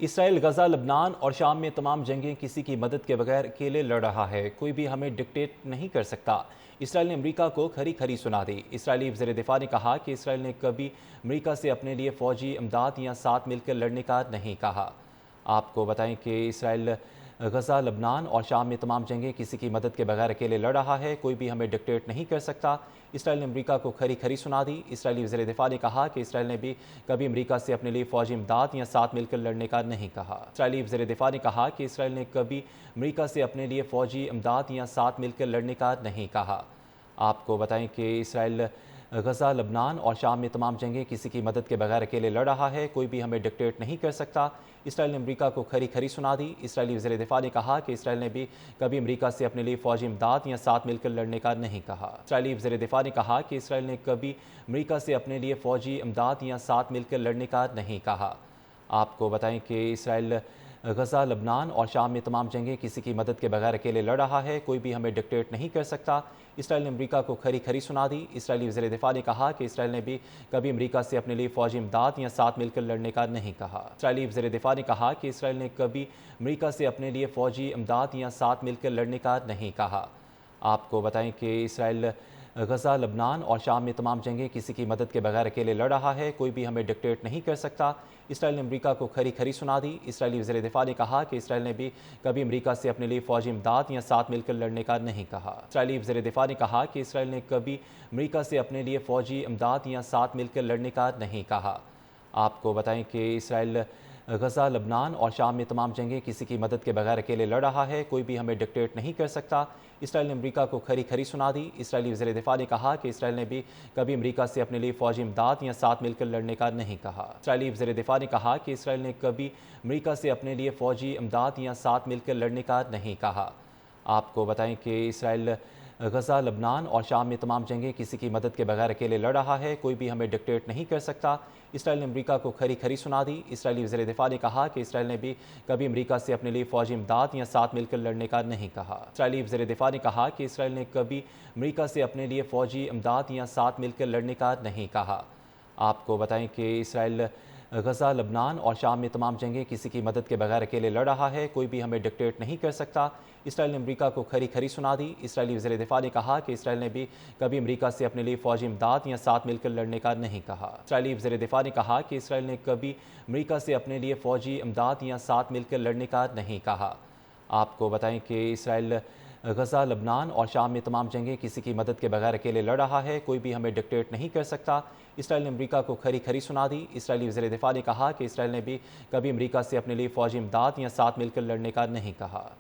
اسرائیل غزہ، لبنان اور شام میں تمام جنگیں کسی کی مدد کے بغیر اکیلے لڑ رہا ہے۔ کوئی بھی ہمیں ڈکٹیٹ نہیں کر سکتا۔ اسرائیل نے امریکہ کو کھری کھری سنا دی۔ اسرائیلی وزیر دفاع نے کہا کہ اسرائیل نے کبھی امریکہ سے اپنے لیے فوجی امداد یا ساتھ مل کر لڑنے کا نہیں کہا۔ آپ کو بتائیں کہ اسرائیل غزہ، لبنان اور شام میں تمام جنگیں کسی کی مدد کے بغیر اکیلے لڑ رہا ہے۔ کوئی بھی ہمیں ڈکٹیٹ نہیں کر سکتا۔ اسرائیل نے امریکہ کو کھری کھری سنا دی۔ اسرائیلی وزیر دفاع نے کہا کہ اسرائیل نے بھی کبھی امریکہ سے اپنے لیے فوجی امداد یا ساتھ مل کر لڑنے کا نہیں کہا۔ اسرائیلی وزیر دفاع نے کہا کہ اسرائیل نے کبھی امریکہ سے اپنے لیے فوجی امداد یا ساتھ مل کر لڑنے کا نہیں کہا۔ آپ کو بتائیں کہ اسرائیل غزہ، لبنان اور شام میں تمام جنگیں کسی کی مدد کے بغیر اکیلے لڑ رہا ہے۔ کوئی بھی ہمیں ڈکٹیٹ نہیں کر سکتا۔ اسرائیل نے امریکہ کو کھری کھری سنا دی۔ اسرائیلی وزیر دفاع نے کہا کہ اسرائیل نے بھی کبھی امریکہ سے اپنے لیے فوجی امداد یا ساتھ مل کر لڑنے کا نہیں کہا۔ اسرائیلی وزیر دفاع نے کہا کہ اسرائیل نے کبھی امریکہ سے اپنے لیے فوجی امداد یا ساتھ مل کر لڑنے کا نہیں کہا۔ آپ کو بتائیں کہ اسرائیل غزہ، لبنان اور شام میں تمام جنگیں کسی کی مدد کے بغیر اکیلے لڑ رہا ہے۔ کوئی بھی ہمیں ڈکٹیٹ نہیں کر سکتا۔ اسرائیل نے امریکہ کو کھری کھری سنا دی۔ اسرائیلی وزیر دفاع نے کہا کہ اسرائیل نے بھی کبھی امریکہ سے اپنے لیے فوجی امداد یا ساتھ مل کر لڑنے کا نہیں کہا۔ اسرائیلی وزیر دفاع نے کہا کہ اسرائیل نے کبھی امریکہ سے اپنے لیے فوجی امداد یا ساتھ مل کر لڑنے کا نہیں کہا۔ آپ کو بتائیں کہ اسرائیل غزہ، لبنان اور شام میں تمام جنگیں کسی کی مدد کے بغیر اکیلے لڑ رہا ہے۔ کوئی بھی ہمیں ڈکٹیٹ نہیں کر سکتا۔ اسرائیل نے امریکہ کو کھری کھری سنا دی۔ اسرائیلی وزیر دفاع نے کہا کہ اسرائیل نے بھی کبھی امریکہ سے اپنے لیے فوجی امداد یا ساتھ مل کر لڑنے کا نہیں کہا۔ اسرائیلی وزیر دفاع نے کہا کہ اسرائیل نے کبھی امریکہ سے اپنے لیے فوجی امداد یا ساتھ مل کر لڑنے کا نہیں کہا۔ آپ کو بتائیں کہ اسرائیل غزہ، لبنان اور شام میں تمام جنگیں کسی کی مدد کے بغیر اکیلے لڑ رہا ہے۔ کوئی بھی ہمیں ڈکٹیٹ نہیں کر سکتا۔ اسرائیل نے امریکہ کو کھری کھری سنا دی۔ اسرائیلی وزیر دفاع نے کہا کہ اسرائیل نے بھی کبھی امریکہ سے اپنے لیے فوجی امداد یا ساتھ مل کر لڑنے کا نہیں کہا۔ اسرائیلی وزیر دفاع نے کہا کہ اسرائیل نے کبھی امریکہ سے اپنے لیے فوجی امداد یا ساتھ مل کر لڑنے کا نہیں کہا۔ آپ کو بتائیں کہ اسرائیل غزہ، لبنان اور شام میں تمام جنگیں کسی کی مدد کے بغیر اکیلے لڑ رہا ہے۔ کوئی بھی ہمیں ڈکٹیٹ نہیں کر سکتا۔ اسرائیل نے امریکہ کو کھری کھری سنا دی۔ اسرائیلی وزیر دفاع نے کہا کہ اسرائیل نے بھی کبھی امریکہ سے اپنے لیے فوجی امداد یا ساتھ مل کر لڑنے کا نہیں کہا۔ اسرائیلی وزیر دفاع نے کہا کہ اسرائیل نے کبھی امریکہ سے اپنے لیے فوجی امداد یا ساتھ مل کر لڑنے کا نہیں کہا۔ آپ کو بتائیں کہ اسرائیل غزہ، لبنان اور شام میں تمام جنگیں کسی کی مدد کے بغیر اکیلے لڑ رہا ہے۔ کوئی بھی ہمیں ڈکٹیٹ نہیں کر سکتا۔ اسرائیل نے امریکہ کو کھری کھری سنا دی۔ اسرائیلی وزیر دفاع نے کہا کہ اسرائیل نے بھی کبھی امریکہ سے اپنے لیے فوجی امداد یا ساتھ مل کر لڑنے کا نہیں کہا۔ اسرائیلی وزیر دفاع نے کہا کہ اسرائیل نے کبھی امریکہ سے اپنے لیے فوجی امداد یا ساتھ مل کر لڑنے کا نہیں کہا۔ آپ کو بتائیں کہ اسرائیل غزہ، لبنان اور شام میں تمام جنگیں کسی کی مدد کے بغیر اکیلے لڑ رہا ہے۔ کوئی بھی ہمیں ڈکٹیٹ نہیں کر سکتا۔ اسرائیل نے امریکہ کو کھری کھری سنا دی۔ اسرائیلی وزیر دفاع نے کہا کہ اسرائیل نے بھی کبھی امریکہ سے اپنے لیے فوجی امداد یا ساتھ مل کر لڑنے کا نہیں کہا۔